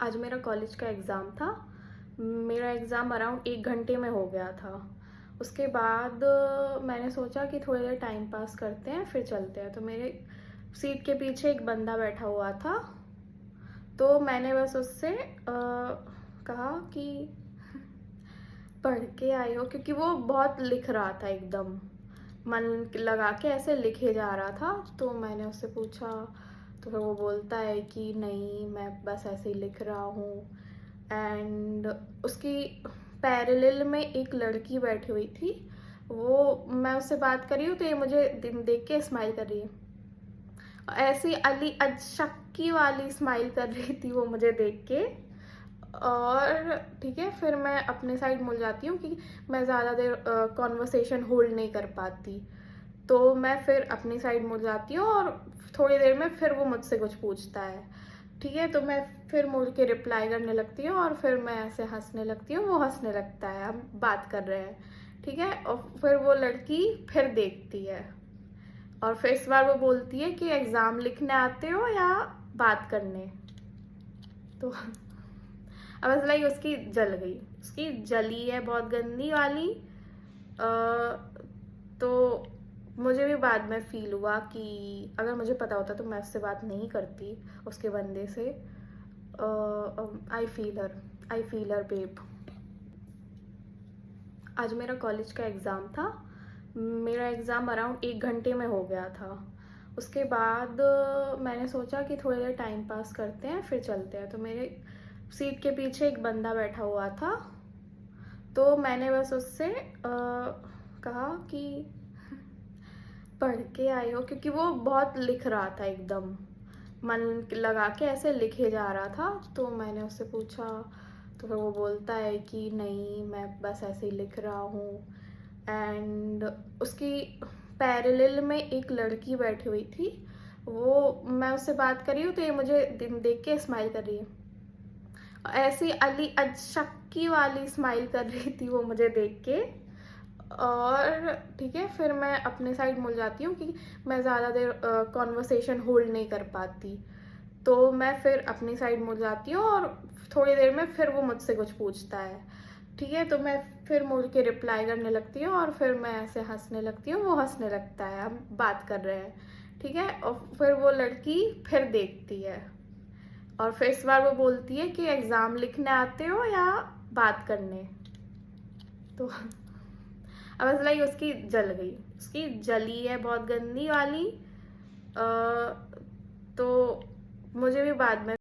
आज मेरा कॉलेज का एग्ज़ाम था। मेरा एग्ज़ाम अराउंड 1 घंटे में हो गया था। उसके बाद मैंने सोचा कि थोड़ी देर टाइम पास करते हैं फिर चलते हैं। तो मेरे सीट के पीछे एक बंदा बैठा हुआ था। तो मैंने बस उससे कहा कि पढ़ के आई हो, क्योंकि वो बहुत लिख रहा था, एकदम मन लगा के ऐसे लिखे जा रहा था। तो मैंने उससे पूछा, तो फिर वो बोलता है कि नहीं, मैं बस ऐसे ही लिख रहा हूँ। एंड उसकी पैरेलल में एक लड़की बैठी हुई थी। वो, मैं उससे बात कर रही हूँ तो ये मुझे देख के स्माइल कर रही है। ऐसी अली अचक्की वाली स्माइल कर रही थी वो मुझे देख के। और ठीक है, फिर मैं अपने साइड मुड़ जाती हूँ कि मैं ज़्यादा देर कॉन्वर्सेशन होल्ड नहीं कर पाती। तो मैं फिर अपनी साइड मुड़ जाती हूँ और थोड़ी देर में फिर वो मुझसे कुछ पूछता है। ठीक है, तो मैं फिर मुड़ के रिप्लाई करने लगती हूँ और फिर मैं ऐसे हंसने लगती हूँ, वो हंसने लगता है, हम बात कर रहे हैं। ठीक है, और फिर वो लड़की फिर देखती है और फिर इस बार वो बोलती है कि एग्ज़ाम लिखने आते हो या बात करने। तो अब ऐसा लाइक उसकी जल गई, उसकी जली है बहुत गंदी वाली। तो मुझे भी बाद में फील हुआ कि अगर मुझे पता होता तो मैं उससे बात नहीं करती, उसके बंदे से। I feel her babe. आज मेरा कॉलेज का एग्ज़ाम था। मेरा एग्ज़ाम अराउंड 1 घंटे में हो गया था। उसके बाद मैंने सोचा कि थोड़ी देर टाइम पास करते हैं फिर चलते हैं। तो मेरे सीट के पीछे एक बंदा बैठा हुआ था। तो मैंने बस उससे कहा कि पढ़ के आई हो, क्योंकि वो बहुत लिख रहा था, एकदम मन लगा के ऐसे लिखे जा रहा था। तो मैंने उससे पूछा, तो फिर वो बोलता है कि नहीं, मैं बस ऐसे ही लिख रहा हूँ। एंड उसकी पैरेलल में एक लड़की बैठी हुई थी। वो, मैं उससे बात कर रही हूँ तो ये मुझे देख के स्माइल कर रही है। ऐसी अली अचक्की वाली स्माइल कर रही थी वो मुझे देख के। और ठीक है, फिर मैं अपने साइड मुड़ जाती हूँ कि मैं ज़्यादा देर कॉन्वर्सेशन होल्ड नहीं कर पाती। तो मैं फिर अपनी साइड मुड़ जाती हूँ और थोड़ी देर में फिर वो मुझसे कुछ पूछता है। ठीक है, तो मैं फिर मुड़ के रिप्लाई करने लगती हूँ और फिर मैं ऐसे हंसने लगती हूँ, वो हंसने लगता है, हम बात कर रहे हैं। ठीक है, और फिर वो लड़की फिर देखती है और फिर इस बार वो बोलती है कि एग्ज़ाम लिखने आते हो या बात करने। तो अब ऐसा लाइक उसकी जल गई, उसकी जली है बहुत गंदी वाली। तो मुझे भी बाद में